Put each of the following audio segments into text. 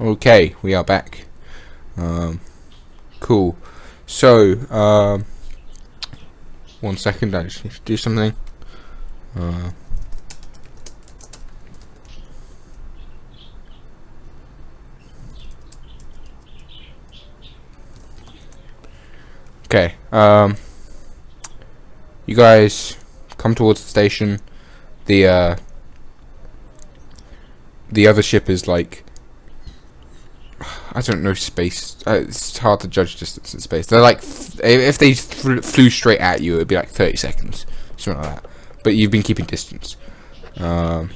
Okay, we are back. Cool. So, 1 second, I just need to do something. Okay, you guys come towards the station. The other ship is like, I don't know space. It's hard to judge distance in space. They're like, if they flew straight at you, it'd be like 30 seconds, something like that. But you've been keeping distance. Yeah.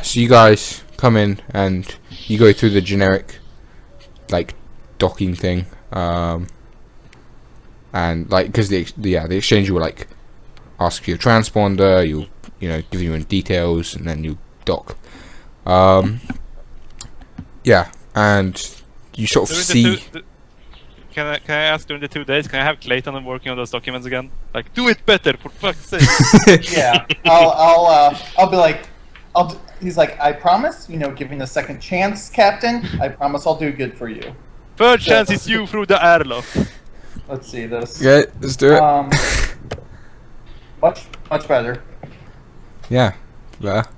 So you guys come in and you go through the generic, like, docking thing. And like, because the exchange will like ask you a transponder, you give you in details, and then you dock. Yeah, and you sort of see. Can I ask, during the 2 days, can I have Clayton working on those documents again? Like, do it better, for fuck's sake. Yeah, I'll be like, he's like, I promise, giving a second chance, Captain. I promise I'll do good for you. Third chance is you through the airlock. Let's see this. Yeah, let's do it. Much better. Yeah, better.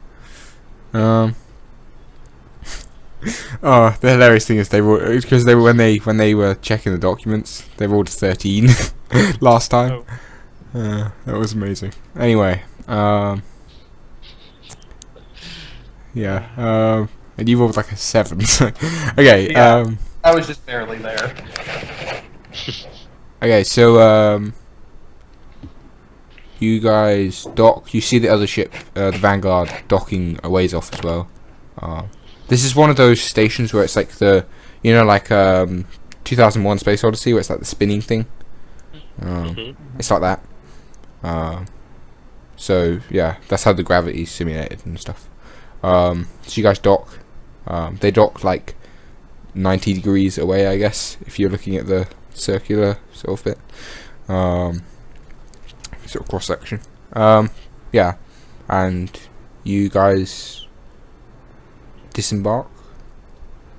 Oh, the hilarious thing is because when they were checking the documents, they rolled 13 last time. Oh. That was amazing. Anyway, yeah, and you rolled like a 7. Okay, Yeah, I was just barely there. Okay, so you guys dock. You see the other ship, the Vanguard, docking a ways off as well. This is one of those stations where it's like the, 2001 Space Odyssey, where it's like the spinning thing. It's like that. So yeah, that's how the gravity's simulated and stuff. So you guys dock. They dock like 90 degrees away, I guess, if you're looking at the circular sort of bit, sort of cross section. Yeah, and you guys disembark.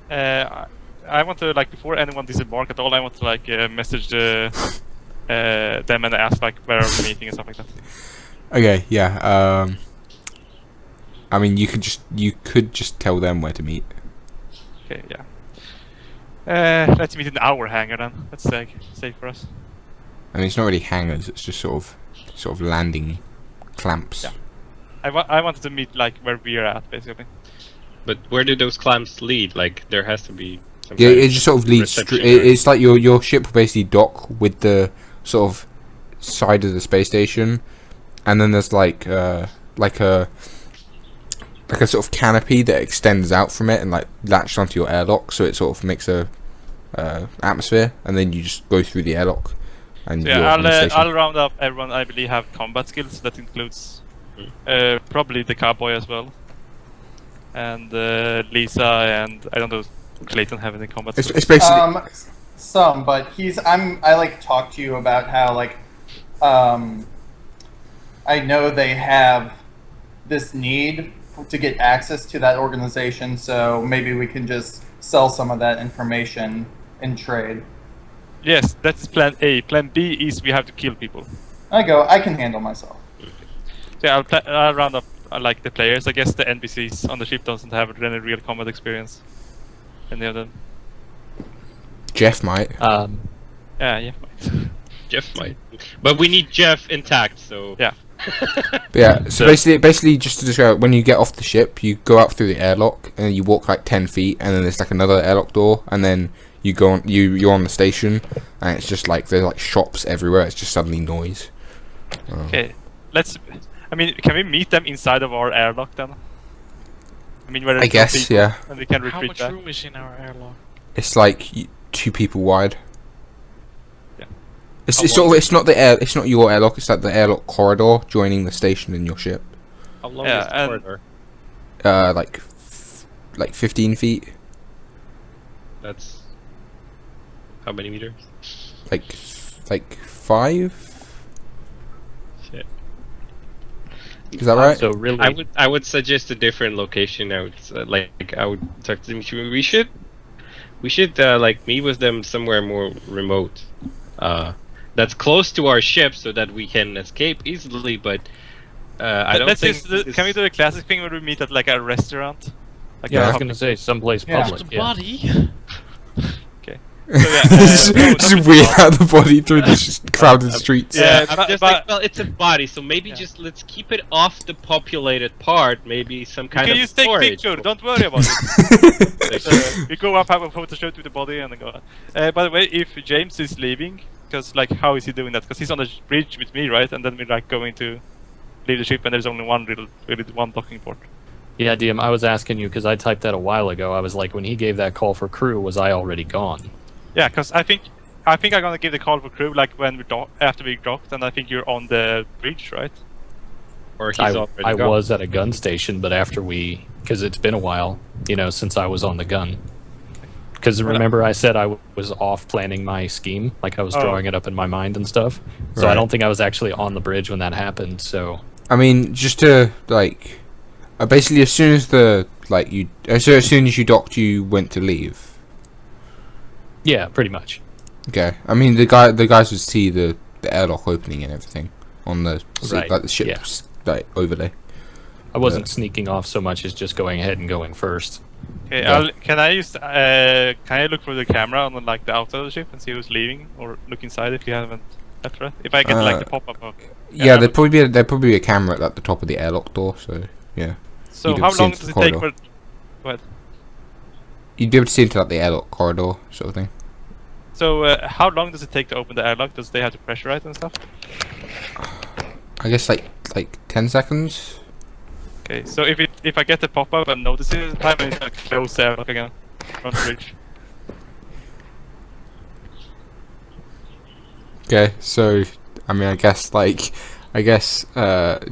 I want to, like, before anyone disembark at all, I want to like message them and ask like where are we meeting and stuff like that. Okay, yeah. I mean, you could just tell them where to meet. Okay, yeah. Let's meet in our hangar then. That's safe for us. I mean, it's not really hangars; it's just sort of landing clamps. Yeah. I wanted to meet like where we're at, basically. But where do those clamps lead? Like, there has to be some Yeah, kind it just sort of leads. It's like your ship will basically dock with the sort of side of the space station, and then there's like a sort of canopy that extends out from it and like latches onto your airlock, so it sort of makes a atmosphere, and then you just go through the airlock. And So yeah, I'll round up everyone I believe have combat skills. That includes probably the cowboy as well, and Lisa, and I don't know, Clayton have any combat skills? It's basically Some, but I like talk to you about how like I know they have this need to get access to that organization, so maybe we can just sell some of that information in trade. Yes, that's plan A. Plan B is we have to kill people. I can handle myself. So yeah, I'll round up like the players. I guess the NPCs on the ship doesn't have any real combat experience. Any of them? Jeff might. Yeah. Jeff might. But we need Jeff intact, so... Yeah. Yeah, so basically, just to describe, when you get off the ship, you go out through the airlock, and then you walk like 10 feet, and then there's like another airlock door, and then you go on, you're on the station, and it's just like there's like shops everywhere. It's just suddenly noise. Okay, can we meet them inside of our airlock then? I mean, where I guess, yeah. And we can How retreat much back. room is in our airlock? It's like 2 people wide. Yeah. It's not your airlock. It's like the airlock corridor joining the station and your ship. How long is the corridor? Like 15 feet. That's... how many meters? Like 5. Shit. Is that right? So really, I would suggest a different location. I would talk to them. We should like meet with them somewhere more remote. That's close to our ship so that we can escape easily. But I don't think. Can we do the classic thing where we meet at like a restaurant? Like yeah, I a was public- gonna say someplace Yeah. public. The Yeah. body. Okay. So, yeah, Just wheel out the body through the crowded streets. Yeah, I'm but- just but- like, well, it's a body, so maybe just let's keep it off the populated part. Maybe some kind Can of you take storage. picture? Don't worry about it. We go up, have a photo shoot with the body, and then go. By the way, if James is leaving, because like, how is he doing that? Because he's on the bridge with me, right? And then we're like going to leave the ship, and there's only really one docking port. Yeah, DM, I was asking you because I typed that a while ago. I was like, when he gave that call for crew, was I already gone? Yeah, because I think I'm gonna give the call for crew like when we after we docked, and I think you're on the bridge, right? Or he's I already gone. was at a gun station, but after because it's been a while, since I was on the gun. Because remember, I said I was off planning my scheme, like I was drawing it up in my mind and stuff. So I Right. don't think I was actually on the bridge when that happened. So I mean, just to like, basically, as soon as as soon as you docked, you went to leave. yeah, pretty much. Okay. I mean, the guys would see the airlock opening and everything on the Right, like the ship's like overlay. I wasn't sneaking off so much as just going ahead and going first. Okay, Yeah. can I look for the camera on like the outside of the ship and see who's leaving, or look inside if you haven't left, right? If I get like the pop up of. Yeah, there'd probably be a camera at the top of the airlock door. So yeah, So you'd be how able to see long into does the it take corridor. for? Go ahead. You'd be able to see into like the airlock corridor sort of thing. So how long does it take to open the airlock? Does they have to pressurize and stuff? I guess like 10 seconds. Okay, so if I get the pop up and notice it in time, and it's like close the airlock again, front bridge. Okay, so I mean, I guess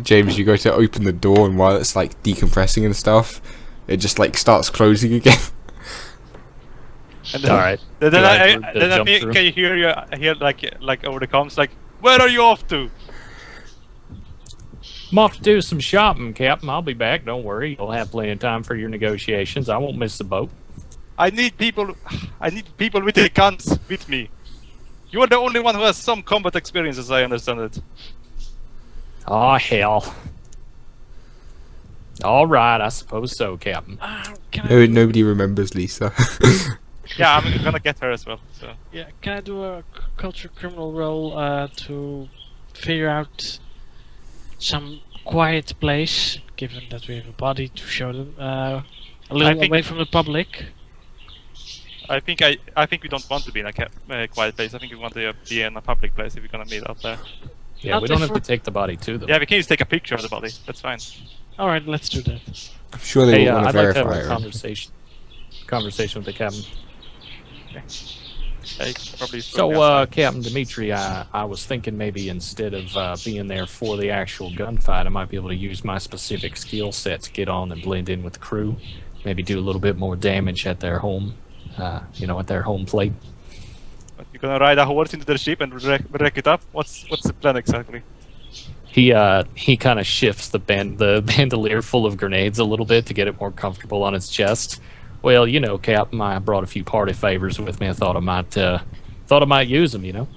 James, you go to open the door, and while it's like decompressing and stuff, it just like starts closing again. And then, All right. Then Do I I, do a then I jump think, through? can you hear like over the comms like, where are you off to? I'm off to do some shopping, Captain. I'll be back. Don't worry. You'll have plenty of time for your negotiations. I won't miss the boat. I need people with the guns with me. You are the only one who has some combat experience, as I understand it. Oh, hell. All right, I suppose so, Captain. Can I? Nobody remembers Lisa. Yeah, I'm gonna get her as well. So Yeah, can I do a culture criminal roll to figure out some quiet place, given that we have a body to show them, a little think- away from the public? I think we don't want to be in a quiet place. I think we want to be in a public place if we're gonna meet out there. Yeah, Not we don't if have to we're- take the body to them. Yeah, we can just take a picture of the body. That's fine. All right, let's do that. I'm sure they Hey, will want I'd to like to verify have a it. conversation with the captain. I probably So, Captain Dimitri, I was thinking maybe instead of being there for the actual gunfight, I might be able to use my specific skill set to get on and blend in with the crew. Maybe do a little bit more damage at their home, at their home plate. You're gonna ride a horse into the ship and wreck it up? What's the plan exactly? He kind of shifts the bandolier full of grenades a little bit to get it more comfortable on its chest. Well, Captain, I brought a few party favors with me. I thought I might use them.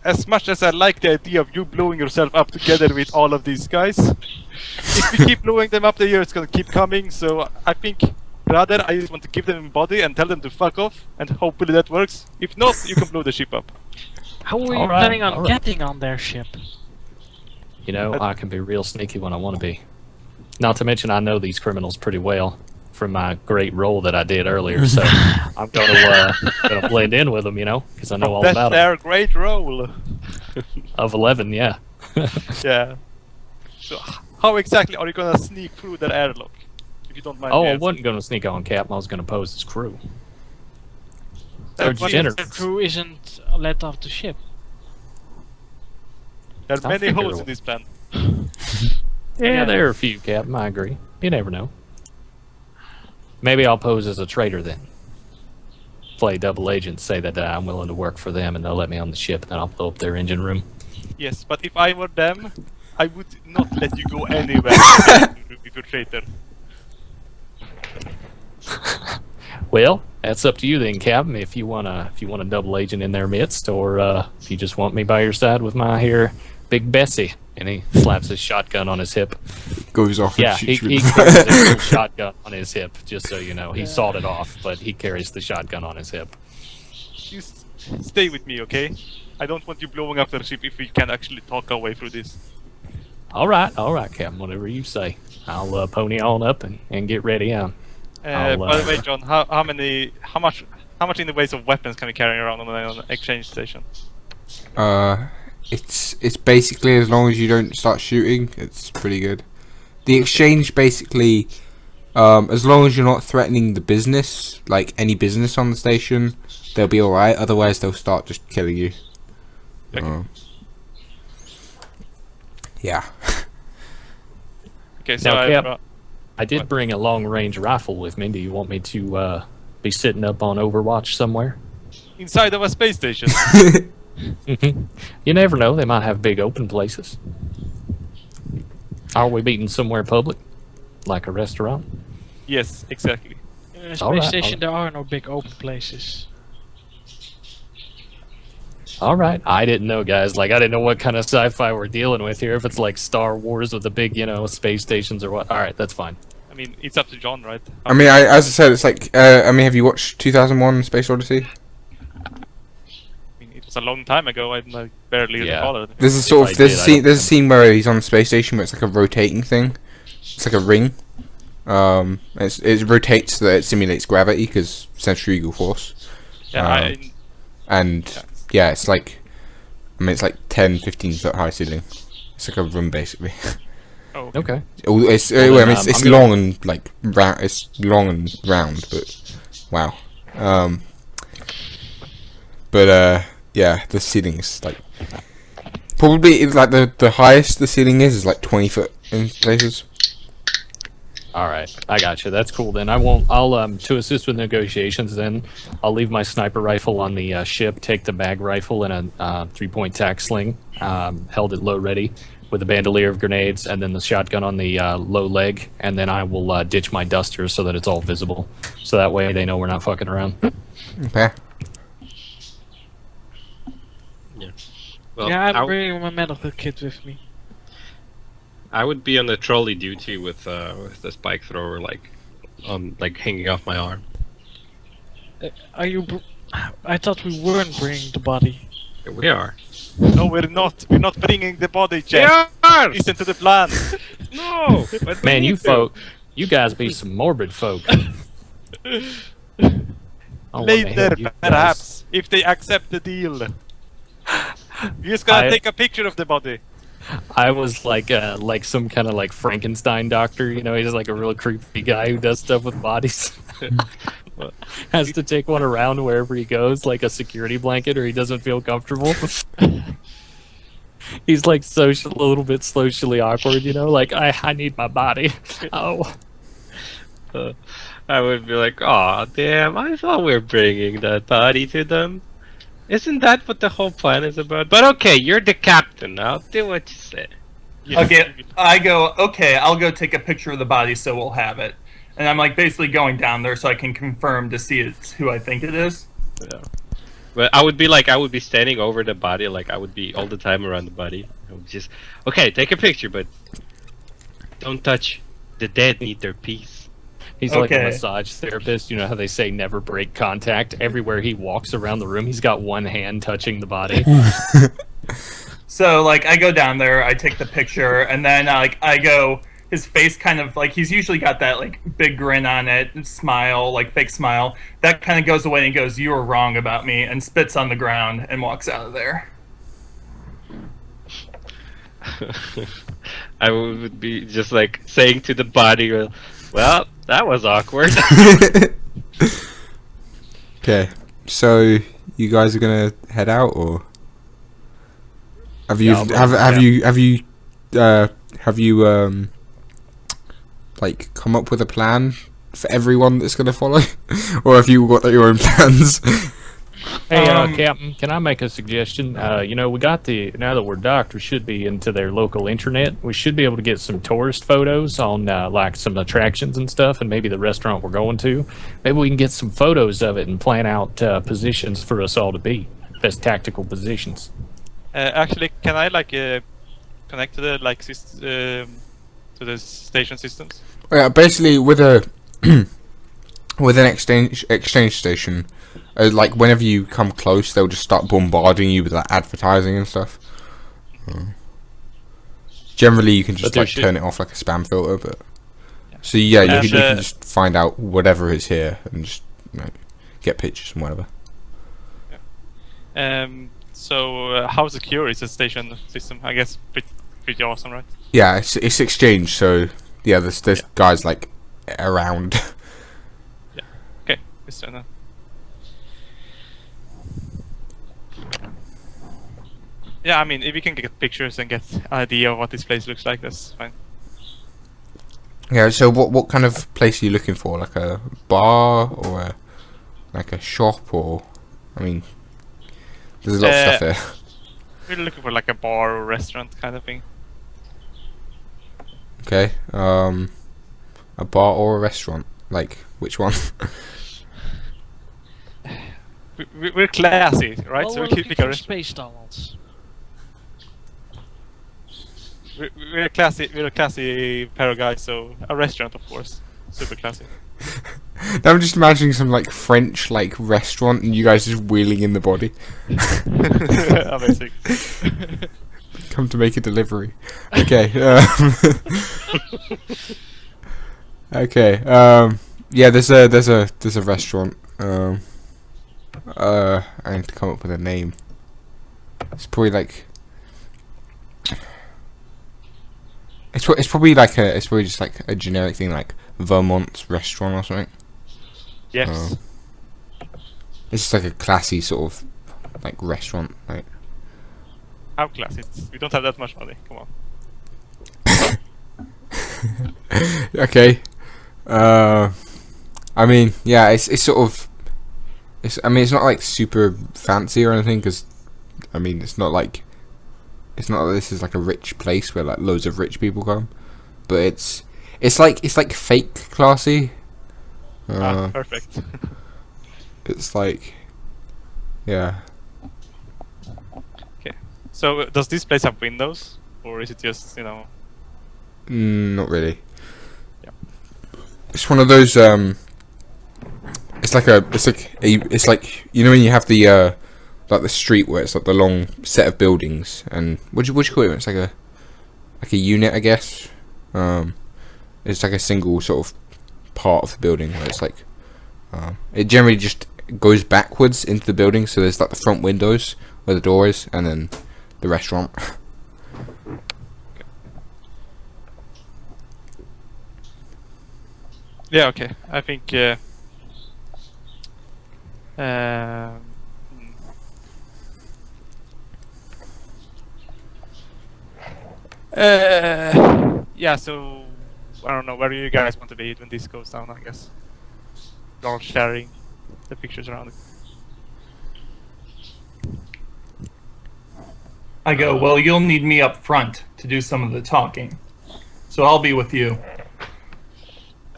As much as I like the idea of you blowing yourself up together with all of these guys, if we keep blowing them up the year, it's gonna keep coming. So I think rather I just want to give them a body and tell them to fuck off, and hopefully that works. If not, you can blow the ship up. How are you All right, planning on all right. getting on their ship? I can be real sneaky when I want to be. Not to mention, I know these criminals pretty well from my great role that I did earlier. So I'm gonna blend in with them, because I know all That's about it. their great role. Of 11, yeah. Yeah. So how exactly are you gonna sneak through that airlock? If you don't mind. Oh, me I asking. wasn't gonna sneak on Captain. I was gonna pose as crew. There They're are generous. The crew isn't let off the ship. There are I many figure holes it in this plan. Yeah, there are a few, Captain. I agree. You never know. Maybe I'll pose as a traitor then. Play double agent, say that I'm willing to work for them, and they'll let me on the ship, and then I'll blow up their engine room. Yes, but if I were them, I would not let you go anywhere if you're traitor. Well, that's up to you then, Captain. If you wanna double agent in their midst, or if you just want me by your side with my here, Big Bessie. And he slaps his shotgun on his hip. Goes off. Yeah, and he shoots you carries with his little shotgun on his hip. Just so you know, he sawed it off, but he carries the shotgun on his hip. You stay with me, okay? I don't want you blowing up the ship if we can actually talk our way through this. All right, Captain. Whatever you say. I'll pony on up and get ready. By the way, John, how much in the ways of weapons can we carry around on an exchange station? It's basically as long as you don't start shooting, it's pretty good. The exchange basically, as long as you're not threatening the business, like any business on the station, they'll be alright. Otherwise, they'll start just killing you. Okay. Yeah. Okay, so Now, I Cap, I did bring a long-range rifle with me. Do you want me to be sitting up on Overwatch somewhere? inside of a space station. You never know. They might have big open places. Are we meeting somewhere public? Like a restaurant? Yes, exactly. In a space Alright, station, there are no big open places. Alright. I didn't know, guys. Like, I didn't know what kind of sci-fi we're dealing with here. If it's like Star Wars with the big, space stations or what. Alright, that's fine. I mean, it's up to John, right? I mean, as I said, it's like, have you watched 2001: Space Odyssey? I mean, it was a long time ago. I barely Yeah. recall it. There's a If I there's a did, I scene don't there's a scene where he's on the space station where it's like a rotating thing. It's like a ring. It rotates so that it simulates gravity because centrifugal force. Yeah, And yeah, it's like, I mean, it's like 10-15 foot high ceiling. It's like a room basically. oh, Okay. It's Well, then, it's I'm long and like round. It's long and round, but wow. Yeah, the ceiling is like probably like the highest the ceiling is like 20 foot in places. Alright. I got you. That's cool then. I'll to assist with negotiations then, I'll leave my sniper rifle on the ship, take the mag rifle and a 3-point tack sling, held at low ready, with a bandolier of grenades, and then the shotgun on the low leg, and then I will ditch my duster so that it's all visible. So that way they know we're not fucking around. Okay. Well, Yeah, I'm bringing my medical kit with me. I would be on the trolley duty with the spike thrower, like hanging off my arm. Are you? I thought we weren't bringing the body. Here we are. no, we're not. We're not bringing the body, Jeff. Yeah! Listen to the plan. No! But we Man, you need to. folk, you guys be some morbid folk. Oh, what the hell Later, you guys- perhaps, if they accept the deal. You're just gonna I- take a picture of the body. I was like some kind of like Frankenstein doctor, he's like a real creepy guy who does stuff with bodies. Has to take one around wherever he goes, like a security blanket, or he doesn't feel comfortable. He's like a little bit socially awkward, like I need my body. Oh. I would be like, "Aw, damn! I thought we were bringing that body to them. Isn't that what the whole plan is about?" But okay, you're the captain. I'll do what you say. Yes. Okay, I go, okay, I'll go take a picture of the body so we'll have it. And I'm like basically going down there so I can confirm to see it's who I think it is. Yeah. But I would be standing over the body, like I would be all the time around the body. I would just, okay, take a picture, but don't touch. The dead need their peace. He's like a Okay. massage therapist. You know how they say never break contact? Everywhere he walks around the room, he's got one hand touching the body. So like I go down there, I take the picture, and then I go. His face kind of like he's usually got that like big grin on it, and smile, like fake smile. That kind of goes away and he goes, "You were wrong about me," and spits on the ground and walks out of there. I would be just like saying to the body, "Well, that was awkward." Okay, so you guys are gonna head out, or have you like come up with a plan for everyone that's gonna follow, or have you got your own plans? Hey, Captain, can I make a suggestion? You know, now that we're docked, we should be into their local internet. We should be able to get some tourist photos on, like, some attractions and stuff, and maybe the restaurant we're going to. Maybe we can get some photos of it and plan out positions for us all to be. Best tactical positions. Actually, can I connect to the to the station systems? Yeah, basically with a with an exchange station, like whenever you come close, they'll just start bombarding you with like advertising and stuff. Generally, you can just like turn it off like a spam filter, but so yeah, you can just find out whatever is here and just get pictures and whatever. Yeah. So how secure is the station system? I guess pretty awesome, right? Yeah, it's exchange, so yeah, there's guys like around. Yeah. Okay. Just know. Yeah, I mean, if we can get pictures and get an idea of what this place looks like, that's fine. Yeah. So what kind of place are you looking for? Like a bar or like a shop, or I mean, there's a lot of stuff here. We're looking for like a bar or restaurant kind of thing. Okay. A bar or a restaurant? Like which one? We're classy, right? Well, so we're we looking pick for Space Donalds. We're a classy pair of guys, so a restaurant, of course, super classy. Now I'm just imagining some like French like restaurant and you guys just wheeling in the body. Amazing. Come to make a delivery. Okay. Okay. Yeah. There's a restaurant. I need to come up with a name. It's probably like. It's probably just like a generic thing like Vermont's restaurant or something. Yes. It's just like a classy sort of like restaurant, like. How classy? We don't have that much money. Come on. Okay. I mean, yeah, it's sort of. I mean, it's not like super fancy or anything, because, I mean, it's not like this is like a rich place where like loads of rich people come, but it's like fake classy. Perfect. It's like, yeah. Okay. So does this place have windows, or is it just Not really. Yeah. It's one of those. It's like you know when you have the like the street where it's like the long set of buildings, and what do you call it? It's like a unit, I guess. It's like a single sort of part of the building where it's like it generally just goes backwards into the building. So there's like the front windows where the door is, and then the restaurant. Yeah. Okay. I think. Yeah, so I don't know where you guys want to be when this goes down, I guess. You're all sharing the pictures around it. I go, well, you'll need me up front to do some of the talking. So I'll be with you.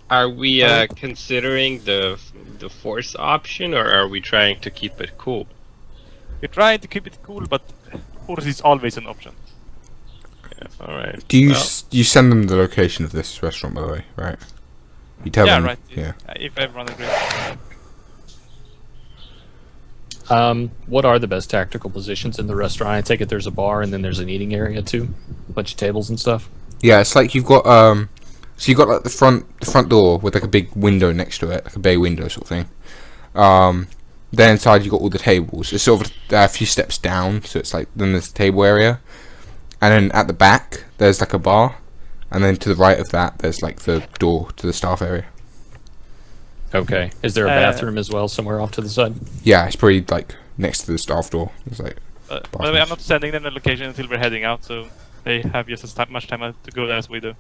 Are we considering the force option, or are we trying to keep it cool? We're trying to keep it cool, but force is always an option. Yeah, alright. Do you you send them the location of this restaurant, by the way, right? You tell them. Right. Yeah. If everyone agrees. What are the best tactical positions in the restaurant? I take it there's a bar and then there's an eating area too, a bunch of tables and stuff. Yeah, it's like you've got so you've got like the front door with like a big window next to it, like a bay window sort of thing. Then inside you've got all the tables. It's sort of a few steps down, so it's like then there's the table area, and then at the back there's like a bar, and then to the right of that there's like the door to the staff area. Okay. Is there a bathroom as well somewhere off to the side? Yeah, it's probably like next to the staff door. It's like. By the way, I'm not sending them the location until we're heading out, so they have just as much time to go there as we do.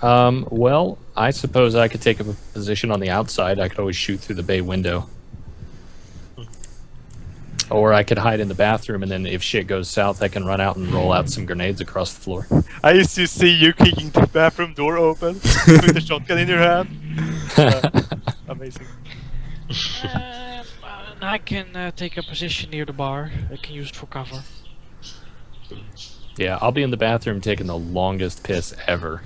Well, I suppose I could take up a position on the outside. I could always shoot through the bay window. Or I could hide in the bathroom, and then if shit goes south, I can run out and roll out some grenades across the floor. I used to see you kicking the bathroom door open with the shotgun in your hand. Amazing. I can take a position near the bar. I can use it for cover. Yeah, I'll be in the bathroom taking the longest piss ever.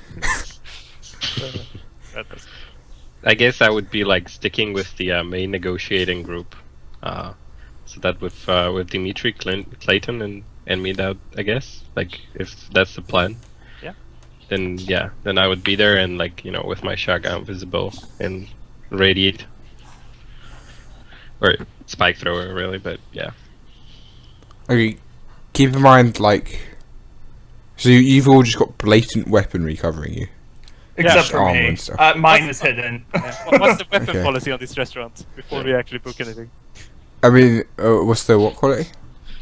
I guess I would be like sticking with the main negotiating group. So that with Dimitri, Clayton, and me, that I guess, like, if that's the plan. Yeah. Then I would be there and, like, with my shotgun visible and radiate. Or spike thrower, really, but yeah. Okay, keep in mind, like, so you've all just got blatant weaponry covering you. Except for armor me. and stuff. Mine is hidden. What's the weapon Okay. policy on this restaurant before we actually book anything? I mean, what's the what quality?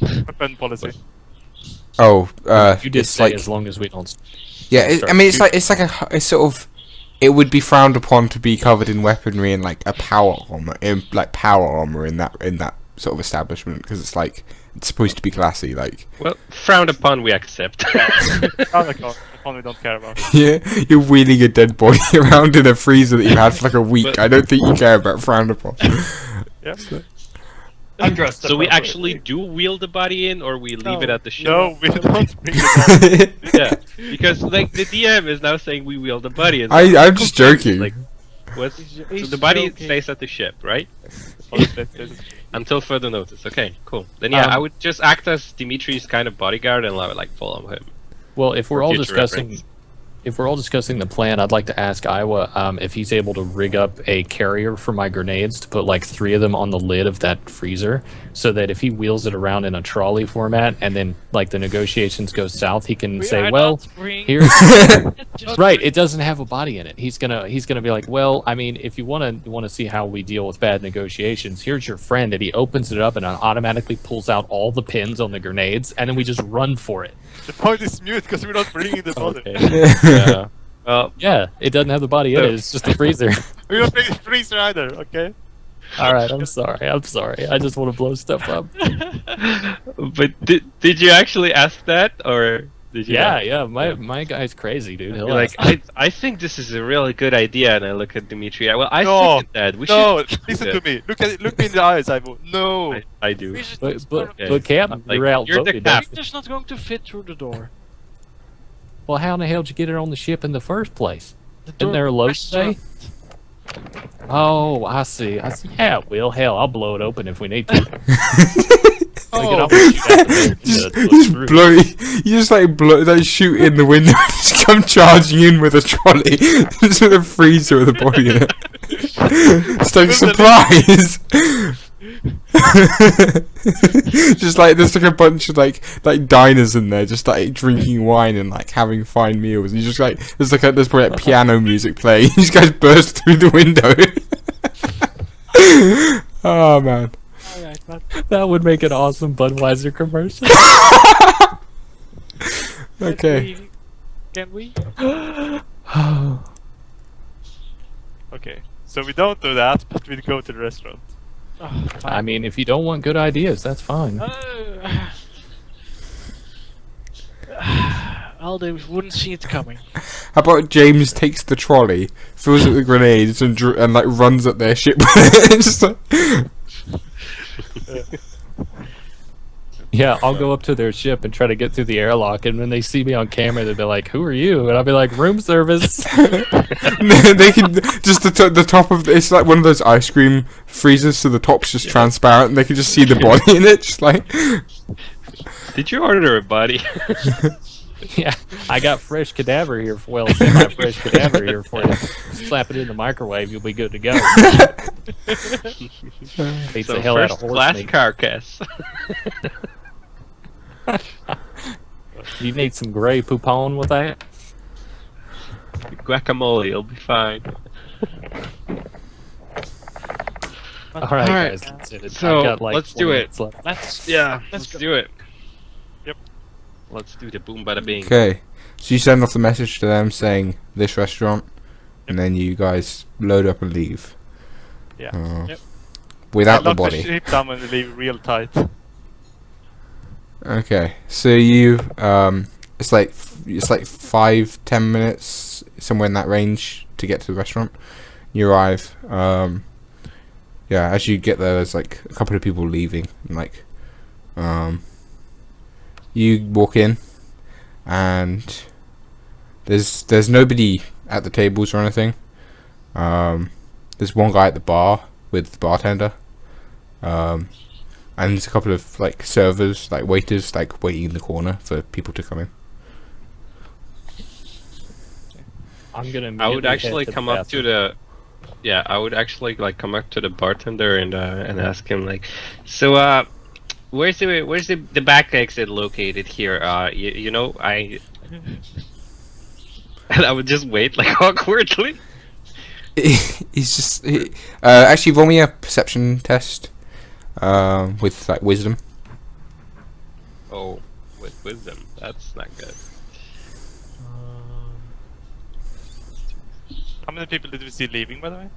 Weapon policy. Oh, You did it's say like, as long as we don't. yeah. I start mean, it's shooting. like it's sort of. It would be frowned upon to be covered in weaponry and like a power armor, in that sort of establishment, because it's like it's supposed to be classy, like. Well, frowned upon, we accept. One we don't care about. Yeah, you're wheeling a dead body around in a freezer that you've had for like a week. But- I don't think you care about frowned upon. Yeah. I'm dressed So we appropriately. actually do wheel the body in, or we leave it at the ship? No, we don't bring it Yeah, because like the DM is now saying we wheel the body in. I'm just joking. Like, what's so He's the body joking. stays at the ship, right? on. Until further notice. Okay, cool. Then yeah, I would just act as Dimitri's kind of bodyguard and like follow him. Well, if we're For all future discussing, reference. if we're all discussing the plan, I'd like to ask Iowa if he's able to rig up a carrier for my grenades to put like 3 of them on the lid of that freezer, so that if he wheels it around in a trolley format and then like the negotiations go south, he can say, "Well, here's." Right, it doesn't have a body in it. He's gonna be like, well, I mean, if you want to see how we deal with bad negotiations, here's your friend, and he opens it up and automatically pulls out all the pins on the grenades, and then we just run for it. The point is mute because we're not bringing the body. Okay. Yeah. Well, Yeah, it doesn't have the body in it. It's just a freezer. We're not bringing the freezer either, okay? All right, I'm sorry. I just want to blow stuff up. but did you actually ask that, or did you? Yeah. My guy's crazy, dude. He'll You're like, ask- I think this is a really good idea, and I look at Dimitri. Well, I No, second that. We No, should listen do to me. Look me in the eyes, Ivo. No. I do. but Captain, Like, you're you're outvoted. the don't captain. you? It's just not going to fit through the door. Well, how in the hell did you get it on the ship in the first place? The Isn't there a load bay? Oh, I see. Yeah, well, hell, I'll blow it open if we need to. Oh. Just blow. You just like shoot in the window and just come charging in with a trolley, just with a freezer with a body in it. It's like surprise. Just like there's like a bunch of like diners in there, just like drinking wine and like having fine meals. And you just like there's probably like piano music playing. These guys burst through the window. Oh man. Alright, but That would make an awesome Budweiser commercial. Okay. Can we? Okay, so we don't do that, but we go to the restaurant. Oh, I mean, if you don't want good ideas, that's fine. Well, they wouldn't see it coming. How about James takes the trolley, fills it with grenades, and like runs at their ship with it? Just like, Yeah, I'll go up to their ship and try to get through the airlock, and when they see me on camera, they'll be like, "Who are you?" And I'll be like, "Room service." they can just the top of it's like one of those ice cream freezers, so the top's just transparent. And they can just see the body in it, just like. Did you order a body? Yeah, I got fresh cadaver here. Semi-fresh cadaver here for you. Slap it in the microwave, you'll be good to go. Beats So the hell out of first horse class meat. carcass. You need some gray poupon with that? Guacamole, you'll be fine. All right, Alright, guys, that's it. so, I've got, like, let's 20 do it. minutes left. Let's Yeah, let's let's go. do it. Yep. Let's do the boom bada bing. Okay, So you send off the message to them saying this restaurant, and then you guys load up and leave. Yeah. Without the Lock body. the ship down and leave real tight. Okay, so you it's like 5-10 minutes somewhere in that range to get to the restaurant. You arrive. Yeah, as you get there, there's like a couple of people leaving. And, like, you walk in, and there's nobody at the tables or anything. There's one guy at the bar with the bartender. And there's a couple of like servers, like waiters, like waiting in the corner for people to come in. I'm gonna. I would actually come up to the. Yeah, I would actually like come up to the bartender and ask him like, so where's the back exit located here? You know I. And I would just wait like awkwardly. He's just actually roll me a perception test. With like wisdom. Oh, with wisdom, that's not good. How many people did we see leaving, by the way?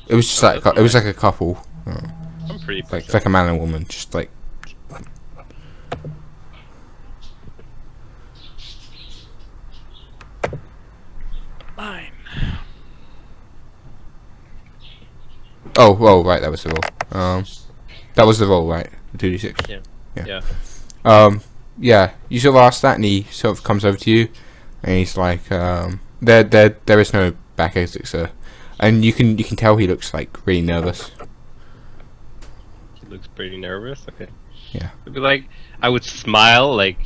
It was just like it was like a couple. I'm pretty. Like a man and a woman, just like. Nine. Oh, right, that was the roll. That was the roll, right? The 2d6. Yeah. Yeah. You sort of ask that, and he sort of comes over to you, and he's like, there is no back exit, sir. And you can tell he looks like really nervous. He looks pretty nervous. Okay. Yeah. It'd be like I would smile like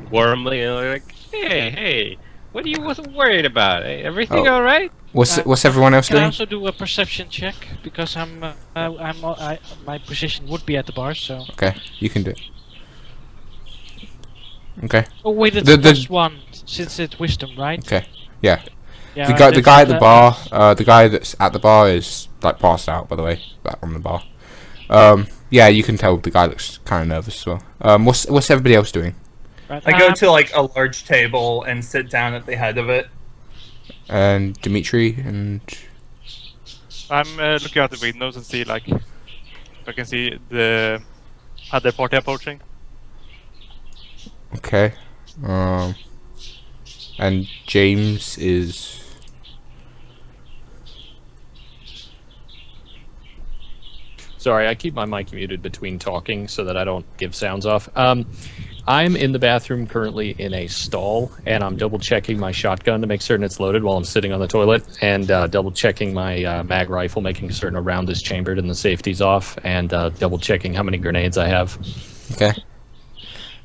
warmly, and like, hey, what are you wasn't worried about? Hey, everything all right? What's everyone else Can I doing? also do a perception check because my position would be at the bar, so. Okay, you can do it. Okay. Oh wait, it's The- plus one since it's wisdom, right? Okay. Yeah. Yeah. The guy at the bar, the guy that's at the bar is like passed out, by the way, back on the bar. Yeah, you can tell the guy looks kind of nervous as well. What's everybody else doing? Right. I go to like a large table and sit down at the head of it. And Dimitri and I'm looking out the windows and see like if I can see the other party approaching. okay, and James is. Sorry, I keep my mic muted between talking so that I don't give sounds off. I'm in the bathroom currently in a stall, and I'm double checking my shotgun to make certain it's loaded while I'm sitting on the toilet, and double checking my mag rifle, making certain a round is chambered and the safety's off, and double checking how many grenades I have. Okay.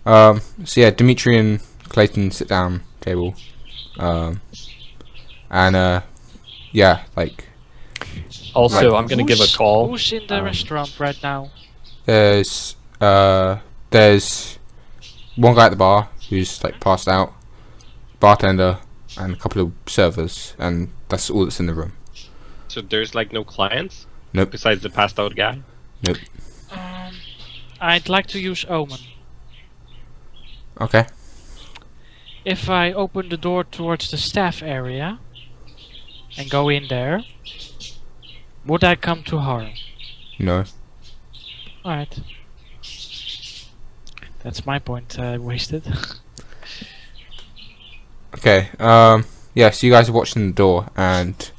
So yeah, Dimitri and Clayton sit down table, and yeah, like Also, I'm gonna give a call. Who's in the restaurant right now? there's one guy at the bar who's like passed out, bartender, and a couple of servers, and that's all that's in the room. So there's like no clients? Nope. Besides the passed out guy? Nope. I'd like to use Omen. Okay. If I open the door towards the staff area and go in there, would I come to harm? No. Alright. That's my point wasted. Okay. Yeah. So you guys are watching the door, and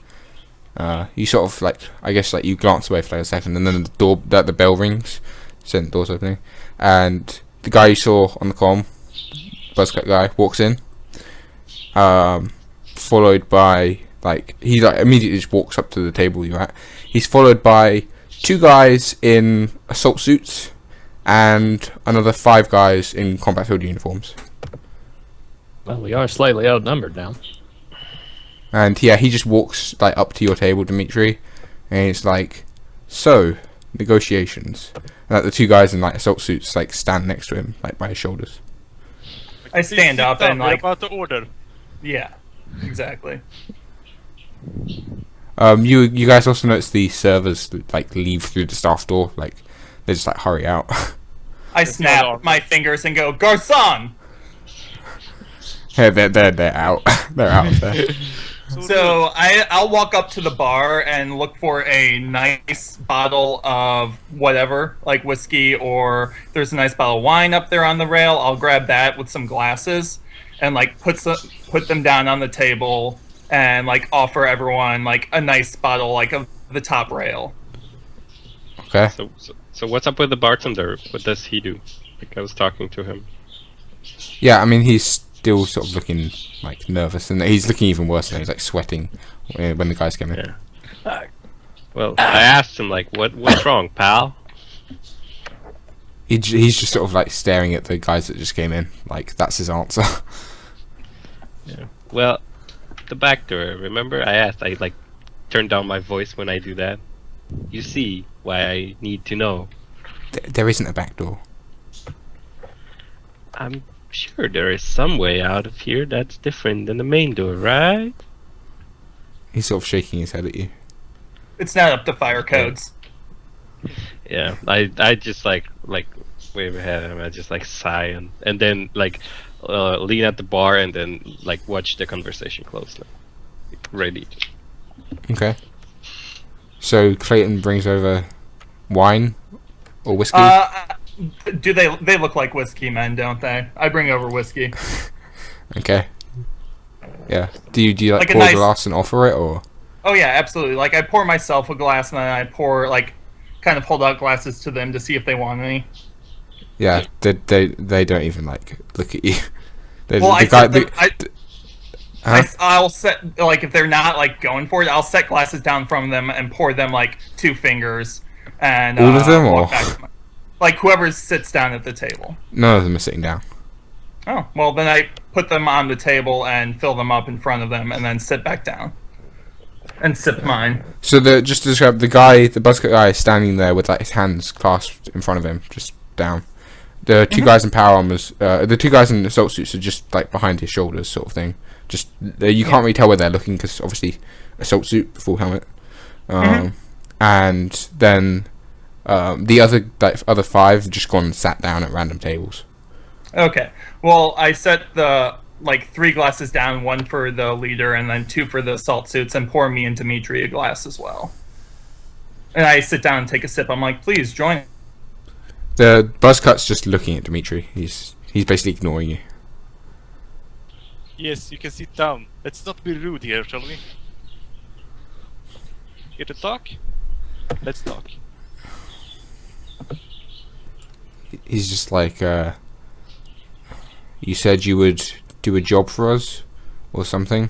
you sort of like, I guess, like you glance away for like a second, and then the bell rings, so the door's opening, and the guy you saw on the comm, buzzcut guy, walks in, followed by like he like immediately just walks up to the table you're at. He's followed by 2 guys in assault suits and another 5 guys in combat field uniforms. Well, we are slightly outnumbered now. And yeah, he just walks like up to your table, Dimitri, and it's like, so negotiations. And like the 2 guys in like assault suits like stand next to him, like by his shoulders. I stand up and we're like, about to order. yeah, exactly. You guys also notice the servers like leave through the staff door, like they just like hurry out. I snap my fingers and go, Garçon! They're out. They're out of there. So I'll walk up to the bar and look for a nice bottle of whatever, like whiskey, or there's a nice bottle of wine up there on the rail. I'll grab that with some glasses and like put them down on the table and like offer everyone like a nice bottle like of the top rail. Okay. So what's up with the bartender? What does he do? Like I was talking to him. Yeah, I mean he's still sort of looking like nervous, and he's looking even worse now. He's like sweating when the guys come in. Yeah. Well, I asked him like, what's wrong, pal? He's just sort of like staring at the guys that just came in. Like that's his answer. Yeah. Well, the back door. Remember, I asked. I like turned down my voice when I do that. You see why I need to know. There isn't a back door. I'm sure there is some way out of here that's different than the main door, right? He's sort of shaking his head at you. It's not up to fire codes. Yeah, I just like wave ahead at him. I just like sigh and then like lean at the bar and then like watch the conversation closely. Like, ready. Okay. So Clayton brings over wine or whiskey. Do they look like whiskey men, don't they? I bring over whiskey. Okay. Yeah. Do you like Like a pour a nice- glass and offer it, or? Oh yeah, absolutely. Like I pour myself a glass and then I pour like kind of hold out glasses to them to see if they want any. Yeah. They don't even like look at you. Well, Huh? I'll set like if they're not like going for it, I'll set glasses down from them and pour them like 2 fingers and All of them, walk or? back to like whoever sits down at the table. None of them are sitting down. Oh well, then I put them on the table and fill them up in front of them and then sit back down and sip mine. So just to describe, the buzzcut guy is standing there with like his hands clasped in front of him, just down. The two guys in power armors, the 2 guys in assault suits are just like behind his shoulders, sort of thing. Just you can't really tell where they're looking because obviously assault suit, full helmet, and then the other 5 just gone and sat down at random tables. Okay. Well, I set the like 3 glasses down, 1 for the leader and then 2 for the assault suits, and pour me and Dimitri a glass as well. And I sit down and take a sip. I'm like, please join. The buzzcut's just looking at Dimitri. He's basically ignoring you. Yes, you can sit down. Let's not be rude here, shall we? Here to talk? Let's talk. He's just like, you said you would do a job for us, or something.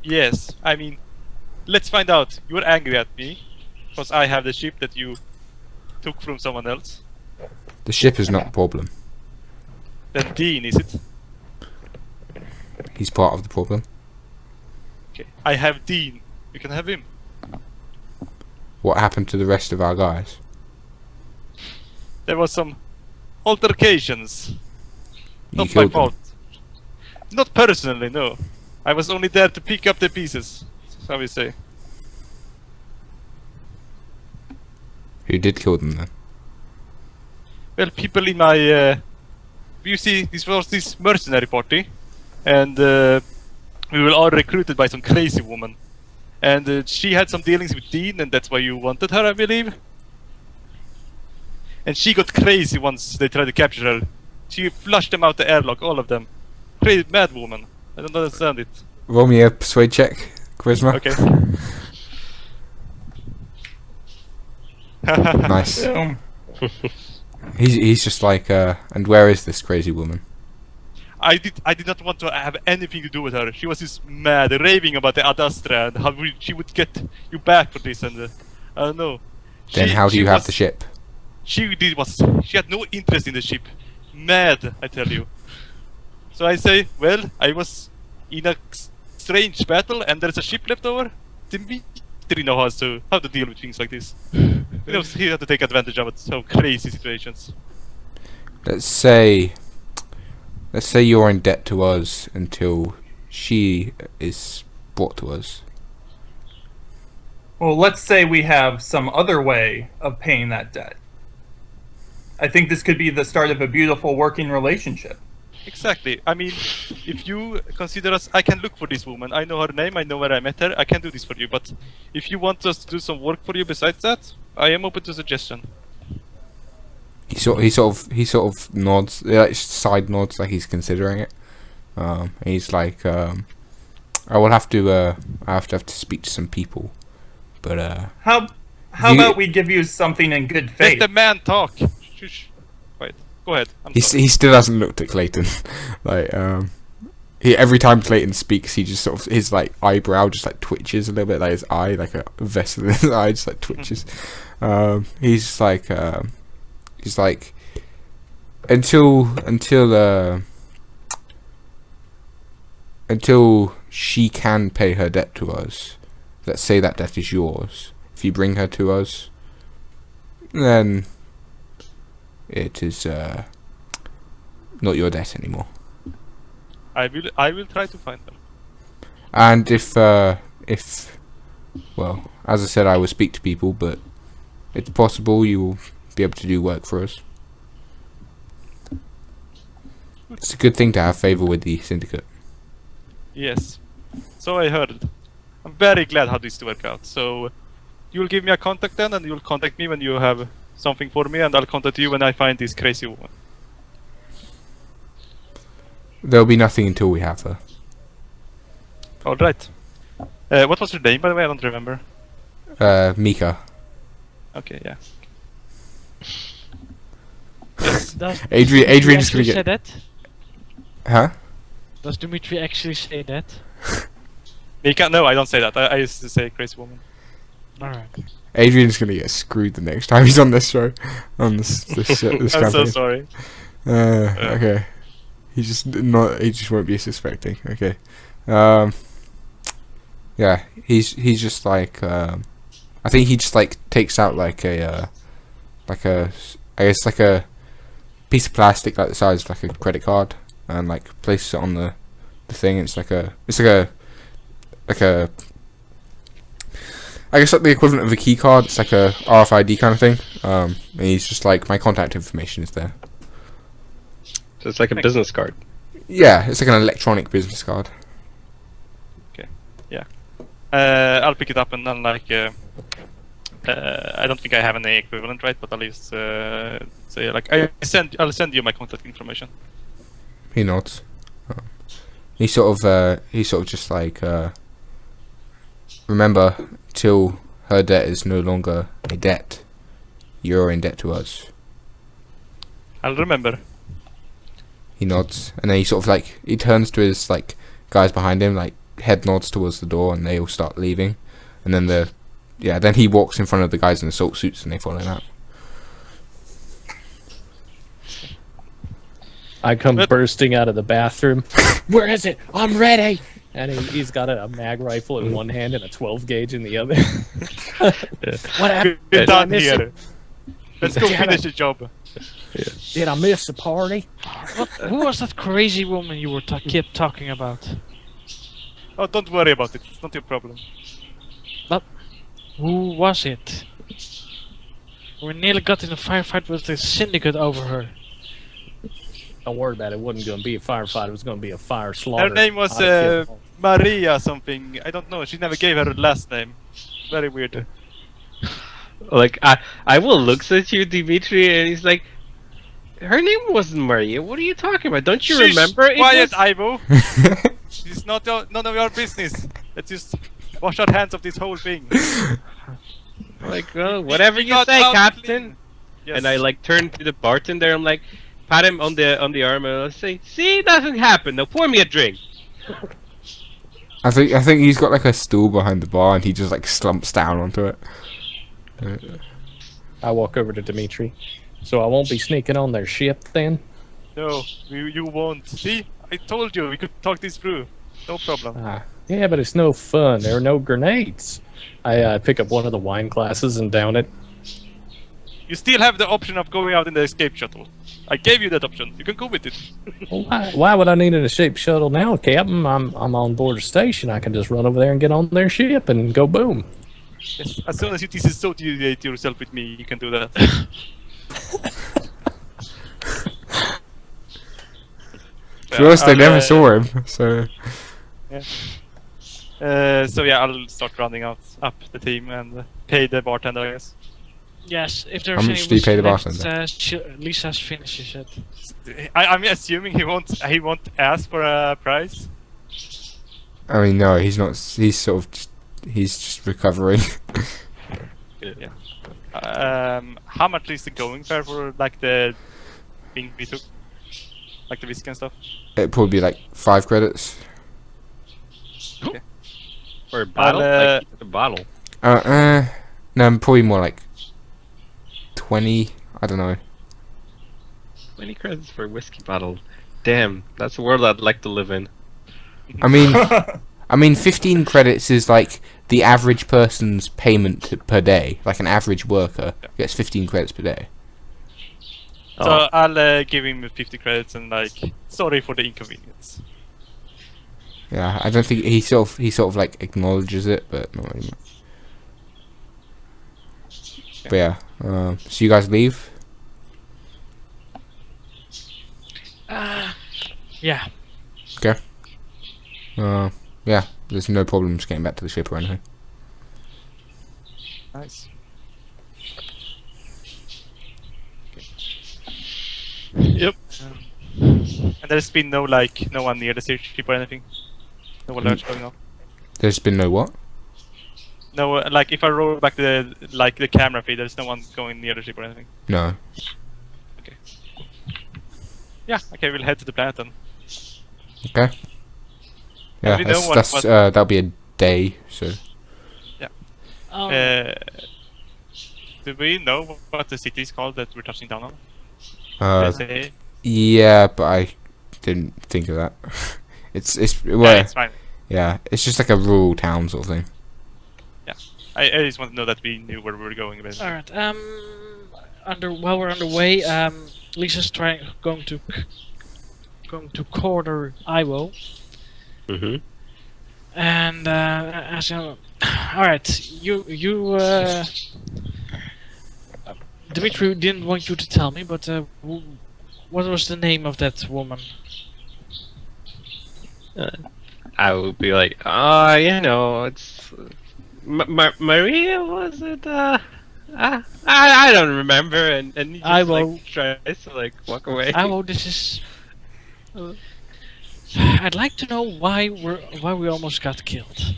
Yes, I mean, let's find out. You're angry at me because I have the ship that you took from someone else. The ship is not the problem. Then Dean, is it? He's part of the problem. Okay, I have Dean. You can have him. What happened to the rest of our guys? There was some altercations. You Not my killed them. fault. Not personally, no. I was only there to pick up the pieces, shall we say. Who did kill them then? Well, people in my... you see, this was this mercenary party. And we were all recruited by some crazy woman. And she had some dealings with Dean, and that's why you wanted her, I believe. And she got crazy once they tried to capture her. She flushed them out the airlock, all of them. Crazy mad woman. I don't understand it. Roll me a persuade check, charisma. Okay. Nice. Boom. He's just like, and where is this crazy woman? I did not want to have anything to do with her. She was just mad, raving about the Adastra and how she would get you back for this, and I don't know. Then how do you have the ship? She had no interest in the ship. Mad, I tell you. So I say, well, I was in a strange battle and there's a ship left over. Dimitri knows how to deal with things like this. He knows he had to take advantage of it. So crazy situations. Let's say you're in debt to us until she is brought to us. Well, let's say we have some other way of paying that debt. I think this could be the start of a beautiful working relationship. Exactly. I mean, if you consider us, I can look for this woman. I know her name. I know where I met her. I can do this for you. But if you want us to do some work for you besides that, I am open to suggestion. He sort of nods, like side nods, like he's considering it. He's like, I will have to, I have to speak to some people, but How You- about we give you something in good Let faith? the man talk. Shush. Wait. Go ahead. I'm he sorry. he still hasn't looked at Clayton. Like, he every time Clayton speaks, he just sort of his like eyebrow just like twitches a little bit, like his eye, like a vessel in his eye, just like twitches. He's just like, he's like, until she can pay her debt to us. Let's say that debt is yours. If you bring her to us, then it is not your debt anymore. I will try to find her. And if well, as I said, I will speak to people, but it's possible you will be able to do work for us. It's a good thing to have favor with the syndicate. Yes. So I heard. I'm very glad how this worked out. So you'll give me a contact then, and you'll contact me when you have something for me, and I'll contact you when I find this crazy woman. There'll be nothing until we have her. All right. What was her name, by the way? I don't remember. Mika. Okay, yeah. Yes. Does Adrian's Dimitri gonna actually get. say that? Huh? Does Dimitri actually say that? Mika? No, I don't say that. I used to say crazy woman. Alright. Adrian's gonna get screwed the next time he's on this show. On this this I'm so campaign. sorry. Okay. He just won't be suspecting. Okay. Yeah, he's just like I think he just like takes out like a I guess like a piece of plastic like the size of like a credit card, and like places it on the thing. It's like a I guess like the equivalent of a key card. It's like a RFID kind of thing. And he's just like, my contact information is there. So it's like a business card. Yeah, it's like an electronic business card. I'll pick it up and then like I don't think I have any equivalent, right? But at least say like I'll send you my contact information. He nods. He sort of just like remember, till her debt is no longer a debt, you're in debt to us. I'll remember. He nods, and then he sort of like he turns to his like guys behind him, like head nods towards the door, and they all start leaving, and then then he walks in front of the guys in the assault suits, and they follow him out. I come bursting out of the bathroom. Where is it? I'm ready. And he's got a mag rifle in one hand and a 12 gauge in the other. What happened? Good Did I done miss here. it? Let's go Damn finish it. the job. Did I miss the party? Who was that crazy woman you were kept talking about? Oh, don't worry about it. It's not your problem. Who was it? We nearly got in a firefight with the syndicate over her. Don't worry about it. It wasn't going to be a firefight. It was going to be a fire slaughter. Her name was I'd kill- Maria something. I don't know. She never gave her last name. Very weird. Like I will looks at you, Dimitri, and he's like, her name wasn't Maria. What are you talking about? Don't you Shush, remember? It Quiet, was- Ivo. It's not none of your business. Let's just wash our hands of this whole thing. Like, well, whatever We you got say, out Captain. clean. Yes. And I like turn to the bartender. I'm like, pat him on the arm, and I say, "See, nothing happened. Now pour me a drink." I think he's got like a stool behind the bar, and he just like slumps down onto it. I walk over to Dimitri. So I won't be sneaking on their ship then? No, you won't. See, I told you we could talk this through. No problem. Yeah, but it's no fun. There are no grenades. I pick up one of the wine glasses and down it. You still have the option of going out in the escape shuttle. I gave you that option. You can go with it. Well, why would I need an escape shuttle now, Captain? I'm on board a station. I can just run over there and get on their ship and go boom. Yes, as soon as you disassociate yourself with me, you can do that. To be honest, they never saw him, so... So yeah, I'll start rounding up the team and pay the bartender, I guess. Yes, if there's How any much do you pay the whiskey left, bartender? Lisa finishes it. I'm assuming he won't ask for a price. I mean, no, he's not. He's sort of he's just recovering. Yeah. How much is the going fare for like the thing we took, like the whiskey and stuff? It'd probably be like 5 credits. Okay. For a bottle? Like a bottle. No, probably more like 20. I don't know. 20 credits for a whiskey bottle. Damn, that's a world I'd like to live in. I mean, 15 credits is like the average person's payment per day. Like an average worker gets 15 credits per day. So I'll give him 50 credits and like, sorry for the inconvenience. Yeah, I don't think he sort of like acknowledges it, but not really much. But yeah, so you guys leave? Yeah. Okay. Yeah, there's no problems getting back to the ship or anything. Nice. Yep. And there's been no one near the ship or anything. No alerts going on. There's been no what? No, like if I roll back the camera feed, there's no one going near the ship or anything. No. Okay. Yeah. Okay, we'll head to the planet then. Okay. Yeah, we know that's that'll be a day. So. Yeah. Do we know what the city is called that we're touching down on? Yeah, but I didn't think of that. it's well, yeah, it's fine. Yeah, it's just like a rural town sort of thing. Yeah, I just want to know that we knew where we were going. Basically. All right. While we're underway, Lisa's going to corner Iwo. Mm-hmm. And as all right, you Dimitri didn't want you to tell me, but what was the name of that woman? I would be like, it's Maria, was it? I don't remember, and you just like tries to like walk away. This is. I'd like to know why we almost got killed.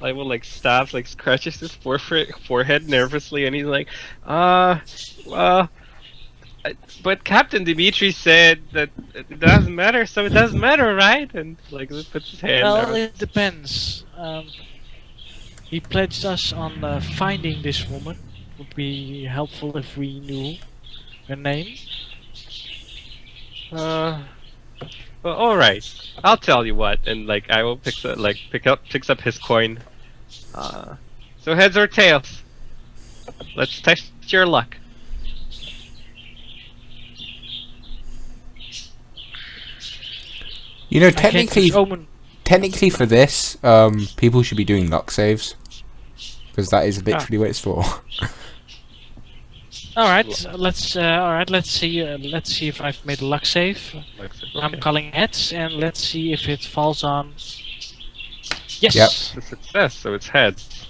I will like stops, like scratches his forehead nervously, and he's like, but Captain Dimitri said that it doesn't matter, so it doesn't matter, right? And like puts his hand. Well, it depends. He pledged us on finding this woman. Would be helpful if we knew her name. Well, all right. I'll tell you what, and like I will picks up his coin. So heads or tails? Let's test your luck. You know, technically for this, people should be doing luck saves, because that is literally what it's for. All right, let's see if I've made a luck save. I'm calling heads, and let's see if it falls on. Yes. Yep. It's a success, so it's heads.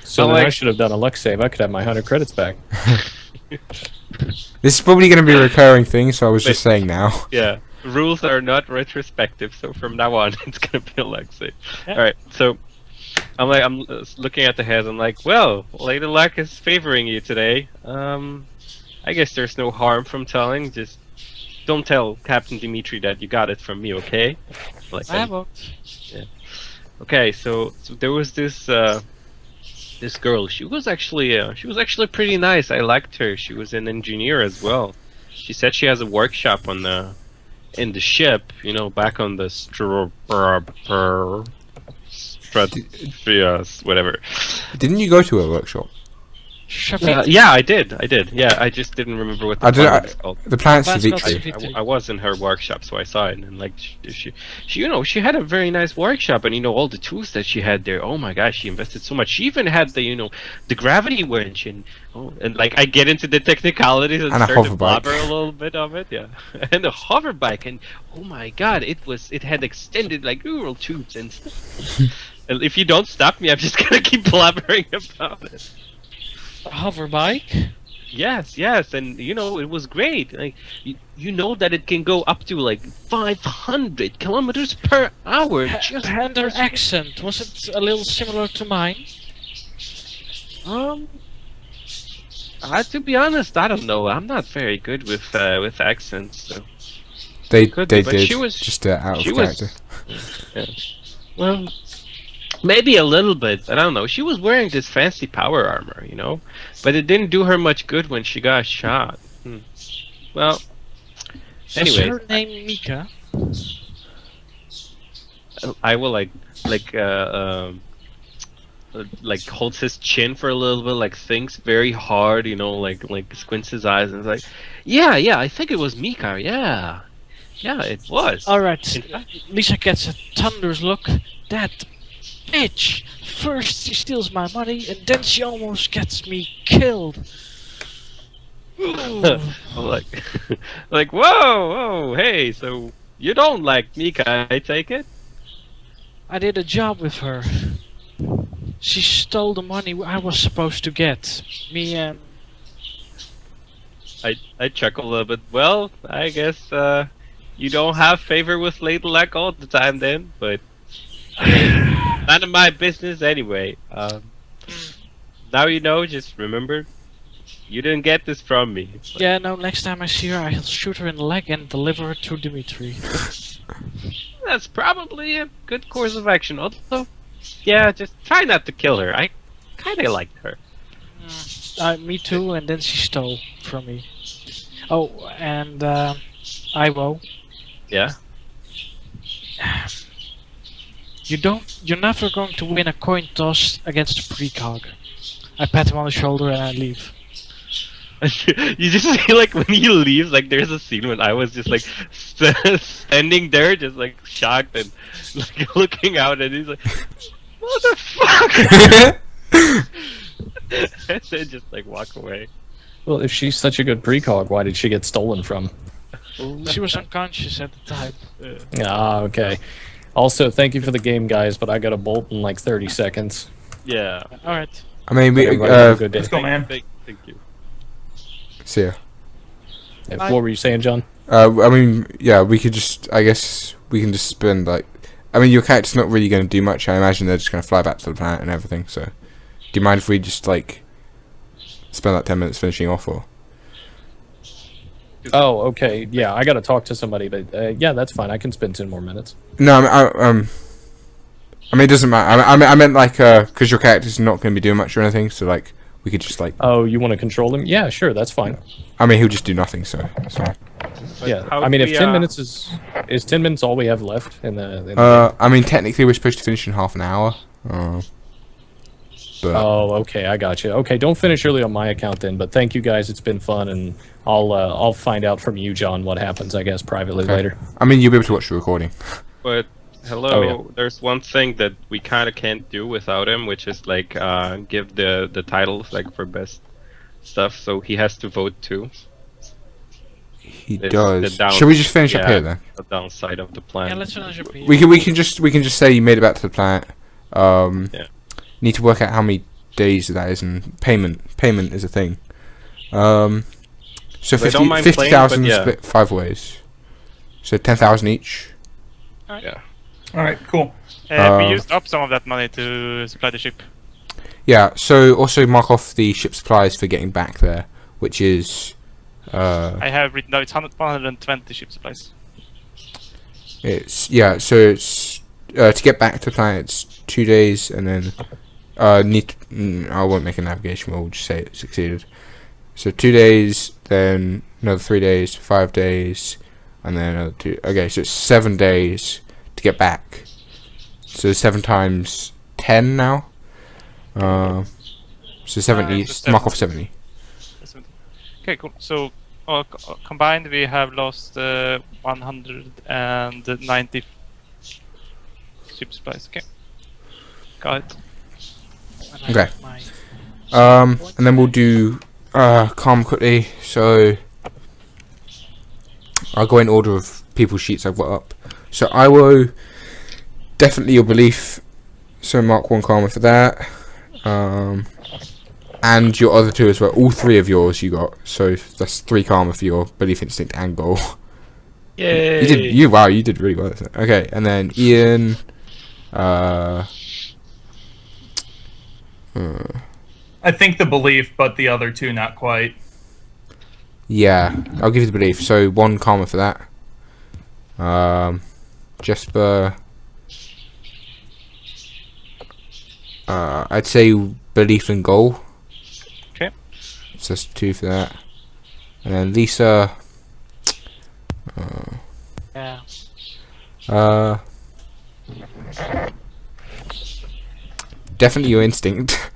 So then I should have done a luck save. I could have my 100 credits back. This is probably going to be a recurring thing, so I was just saying now. Yeah, rules are not retrospective, so from now on it's going to be a luck save. Yeah. All right, so I'm looking at the heads. I'm like, well, Lady Luck is favoring you today. I guess there's no harm from telling. Just don't tell Captain Dimitri that you got it from me, okay? Like I won't. Yeah. Okay, so there was this this girl. She was actually pretty nice. I liked her. She was an engineer as well. She said she has a workshop on in the ship. You know, back on the whatever. Didn't you go to a workshop? Shafiti. Yeah, I did. Yeah, I just didn't remember what the I don't. planet is called. The planet's That's called Savitri. Savitri. I was in her workshop, so I saw it, and like she, she had a very nice workshop, and all the tools that she had there. Oh my gosh, she invested so much. She even had the the gravity winch, and like I get into the technicalities and And a start to hover blabber bike. a little bit of it, yeah. And the hover bike, and oh my god, it had extended like neural tubes and stuff. And if you don't stop me, I'm just gonna keep blabbering about it. A hover bike. Yes, and it was great. Like you know that it can go up to like 500 kilometers per hour. Just And her accent, was it a little similar to mine? to be honest, I don't know. I'm not very good with accents. So. They Could be, but did she was- just out of she was- character. Yeah. Well, maybe a little bit. I don't know. She was wearing this fancy power armor, but it didn't do her much good when she got shot. Well, Was anyway, her name Mika? I will like holds his chin for a little bit, like thinks very hard, like squints his eyes and is like, yeah, I think it was Mika, yeah, it was. Alright, In fact- Lisa gets a thunderous look. That bitch! First she steals my money, and then she almost gets me killed. Ooh. I'm like, whoa, hey, so you don't like Mika, I take it? I did a job with her. She stole the money I was supposed to get. Me and... I chuckle a little bit. Well, I guess you don't have favor with Lady Luck all the time then, but none of my business anyway. Now just remember, you didn't get this from me. But Yeah, no, next time I see her, I'll shoot her in the leg and deliver her to Dimitri. that's probably a good course of action. Although, yeah, just try not to kill her. I kind of liked her. Me too, and then she stole from me. Oh, and Ivo, Yeah. you're never going to win a coin toss against a precog. I pat him on the shoulder and I leave. You just feel like when he leaves, like there's a scene when I was just like standing there, just like shocked and like looking out, and he's like, "Motherfucker!" And then just like walk away. Well, if she's such a good precog, why did she get stolen from? She was unconscious at the time. Ah, okay. Also, thank you for the game, guys, but I got a bolt in like 30 seconds. Yeah. Alright. I mean, we. Everybody have a good day. Let's go, man. Thank you. See ya. Yeah, what were you saying, John? I mean, yeah, we could just. I guess we can just spend like. I mean, your character's not really going to do much. I imagine they're just going to fly back to the planet and everything. So, do you mind if we just like spend like 10 minutes finishing off, or? Oh, okay. Yeah, I got to talk to somebody, but yeah, that's fine. I can spend 10 more minutes. No, I mean, it doesn't matter. I meant like, because your character's not going to be doing much or anything. So like, we could just like. Oh, you want to control him? Yeah, sure, that's fine. I mean, he'll just do nothing. So it's fine. But Yeah, how I mean, do if we, 10 minutes is 10 minutes all we have left in the game? I mean, technically, we're supposed to finish in half an hour. But Oh, okay, I got you. Okay, don't finish early on my account then, but thank you guys. It's been fun, and I'll find out from you, John, what happens, I guess, privately okay. later. I mean, you'll be able to watch the recording. But hello, Oh, yeah. there's one thing that we kind of can't do without him, which is like give the titles like for best stuff. So he has to vote too. He It's does. the down- Should we just finish up yeah. here then? The downside of the plan. Yeah, let's finish up here. We can just say you made it back to the planet. Yeah. Need to work out how many days that is, and payment is a thing. So I don't mind 50,000 playing, but yeah. split 5 ways. So 10,000 each. Yeah. All right, cool. We used up some of that money to supply the ship. Yeah. So also mark off the ship supplies for getting back there, which is I have written down it's 120 ship supplies. it's yeah. So it's to get back to the planet, it's 2 days, and then I won't make a navigation. We'll just say it succeeded. So 2 days, then another 3 days, 5 days, and then another 2. Okay, so it's 7 days to get back. So 7 times 10 now. So 70. So Mark off 70. Okay, cool. So combined, we have lost 190 super supplies. Okay, got it. And I Okay. got my And then we'll do calm quickly. So I'll go in order of people's sheets I've got up. So I will definitely your belief. So mark 1 karma for that. And your other 2 as well. All 3 of yours you got. So that's 3 karma for your belief, instinct, and goal. Yay! Wow, you did really well. Okay, and then Ian. I think the belief, but the other 2 not quite. Yeah, I'll give you the belief. So 1 karma for that. Jesper. I'd say belief and goal. Okay. So that's 2 for that. And then Lisa. yeah. Definitely your instinct.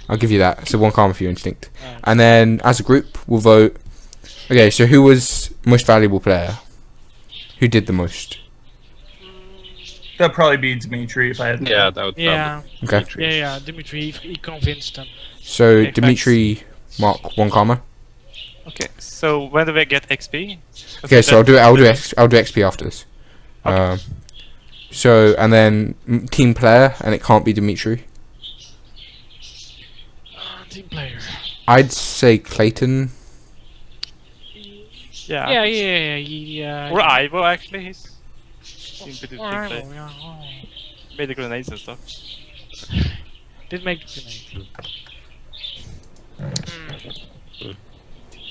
I'll give you that. So 1 karma for your instinct. Alright. And then as a group, we'll vote. Okay, so who was most valuable player? Who did the most? That'd probably be Dimitri if I had. Yeah, that would Yeah. Okay. Yeah. Dimitri, he convinced them. So Okay, Dimitri, mark 1 karma. Okay, so when do we get XP? Okay, so I'll do XP after this. Okay. So and then team player, and it can't be Dimitri. Team player. I'd say Clayton. Yeah. Yeah. Or Ivo, actually. He's been pretty Or team Ivo, play. yeah. Made the grenades and stuff. Did make the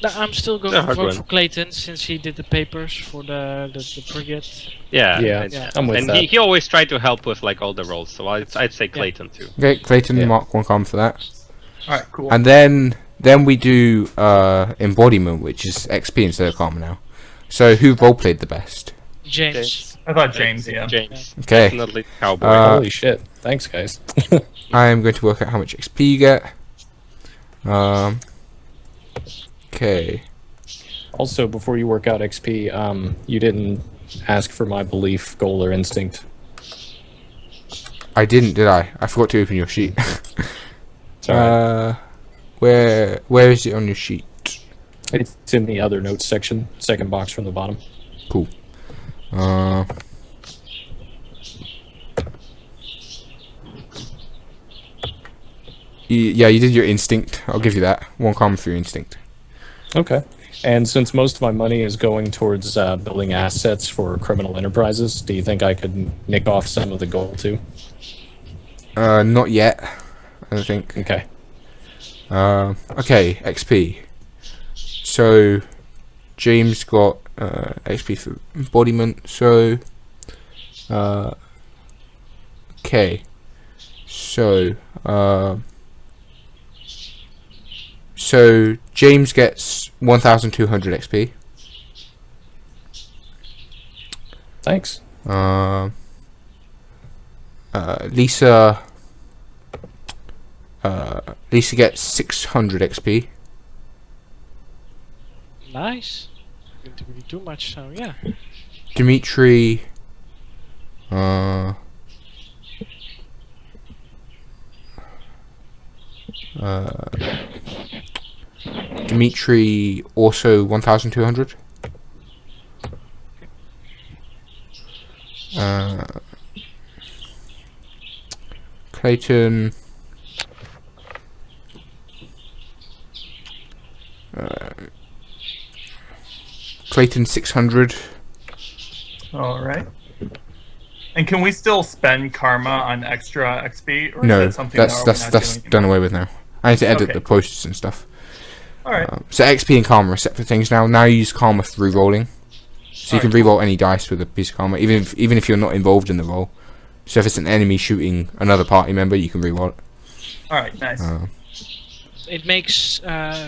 No, I'm still going Yeah, to hard vote one. for Clayton since he did the papers for the frigate. Yeah, Yeah, it's- I'm with and that. he always tried to help with like all the roles, so I'd say Clayton too. Okay, Clayton, Yeah. mark 1 karma for that. All right, cool. And then we do embodiment, which is XP instead of karma now. So who role played the best? James. I thought James, yeah. James. Okay. Definitely cowboy. Holy shit. Thanks, guys. I am going to work out how much XP you get. Okay. Also, before you work out XP, you didn't ask for my belief, goal, or instinct. I didn't, did I? I forgot to open your sheet. It's alright. Where is it on your sheet? It's in the other notes section, second box from the bottom. Cool. Yeah, you did your instinct. I'll give you that. 1 karma for your instinct. Okay. And since most of my money is going towards building assets for criminal enterprises, do you think I could nick off some of the gold too? Not yet. I don't think. Okay. Okay, XP. So, James got XP for embodiment. So, okay. So, James gets 1,200 XP. Thanks. Lisa gets 600 XP. Nice. Didn't really do much, so yeah. Dimitri, Dimitri also 1,200. Clayton, Clayton 600. All right. And can we still spend karma on extra XP, or is No, that something that's that we're not that's doing done away with now. I need to edit Okay. the posts and stuff. All right. So XP and karma are separate things now. Now you use karma for re-rolling, so you can Alright, re-roll any dice with a piece of karma, even if you're not involved in the roll. So if it's an enemy shooting another party member, you can re-roll it. All right. Nice. It makes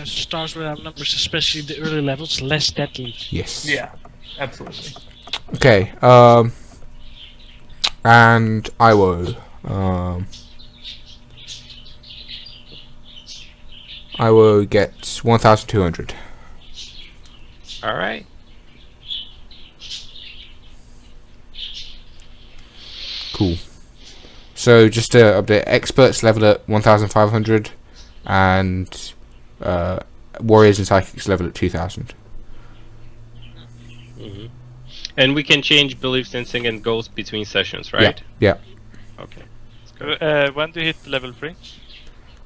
stars without numbers, especially the early levels, less deadly. Yes. Yeah. Absolutely. Okay. And Iwo. I will get 1,200. All right. Cool. So just to update, experts level at 1,500, and warriors and psychics level at 2,000. Mm-hmm. And we can change beliefs, instinct, and goals between sessions, right? Yeah. Okay. When do you hit level 3?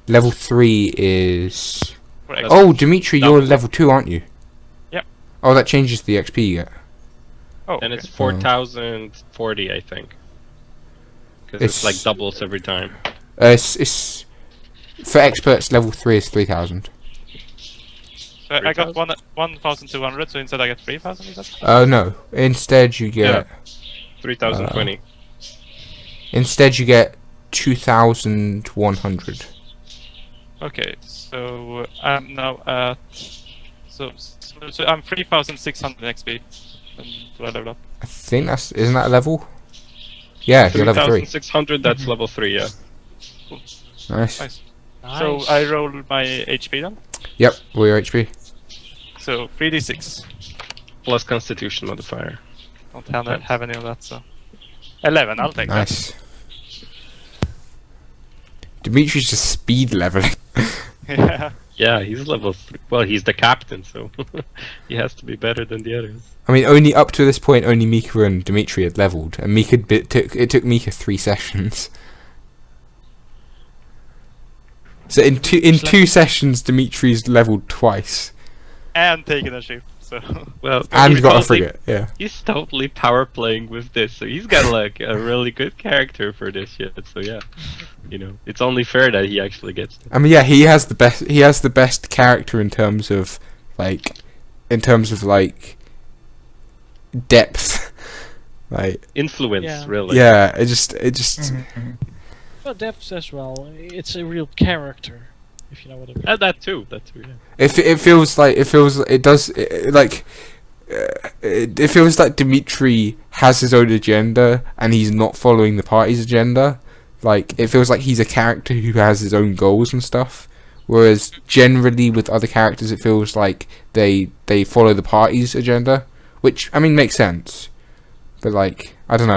Level 3 is. For X- Oh, Dimitri, No. you're level 2, aren't you? Yep. Oh, that changes the XP you get. Oh, And okay. it's 4,040, I think. Because it's like doubles every time. It's for experts. Level 3 is 3,000. So I got 1,200, so instead I get 3,000, is that? Oh no. Instead you get. 3,020. Instead you get 2,100. Okay, so I'm now at... So I'm 3,600 XP. And do I level up? I think that's. Isn't that a level? Yeah, you're level 3. 3,600, that's level 3, yeah. Nice. Nice. So I roll my HP then? Yep, all your HP. So 3d6. Plus constitution modifier. Don't have any of that, so... 11, I'll take Nice. Dimitri's just speed leveling. that. Yeah. Yeah, he's level 3. Well, he's the captain, so he has to be better than the others. I mean, only up to this point, only Mika and Dimitri had leveled, and it took Mika 3 sessions. So in two sessions, Dimitri's leveled twice, And taking a ship, so... Well, and he's got a totally- frigate. Yeah. He's totally power playing with this, so he's got like a really good character for this shit. So yeah, you know, it's only fair that he actually gets it. I mean, yeah, he has the best. He has the best character in terms of like depth. Like, Influence, Yeah. really. yeah, it just. But depth as well. It's a real character, if you know what I mean. And that too, yeah. It feels like it feels like Dimitri has his own agenda and he's not following the party's agenda. Like, it feels like he's a character who has his own goals and stuff. Whereas generally with other characters, it feels like they follow the party's agenda, which I mean makes sense. But like, I don't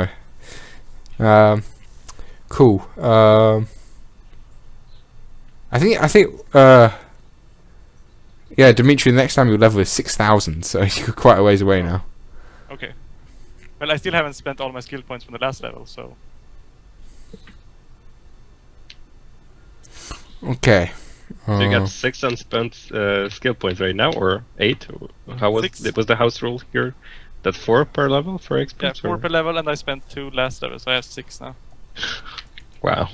know. Cool. I think. Yeah, Dimitri, the next time your level is 6,000, so you're quite a ways away now. Okay. Well, I still haven't spent all my skill points from the last level, so... Okay. So you got 6 unspent skill points right now, or 8? How was 6. Was the house rule here? That 4 per level for Yeah, experts? 4 or? per level, and I spent 2 last level, so I have 6 now. Wow.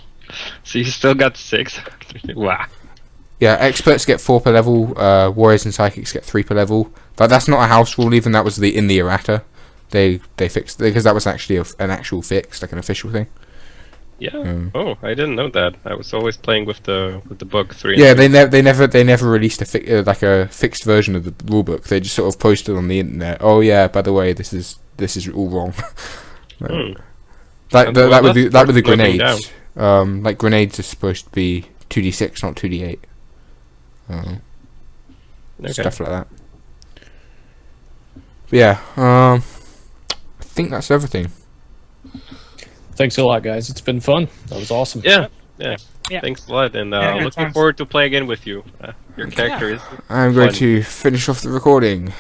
So you still got 6? Wow. Yeah, experts get 4 per level, warriors and psychics get 3 per level. But that's not a house rule even, that was in the errata. They fixed because that was actually an actual fix, like an official thing. Yeah. Oh, I didn't know that. I was always playing with the book 3. Yeah, they never released a fixed version of the rulebook. They just sort of posted on the internet. Oh yeah, by the way, this is all wrong. Like And that well, with that's the worth noting grenades. Like grenades are supposed to be 2d6, not 2d8. Okay. Stuff like that. But yeah, I think that's everything. Thanks a lot, guys. It's been fun. That was awesome. Yeah. Yeah. Thanks a lot, and good looking times. forward to play again with you. Your character is I'm going fun. to finish off the recording.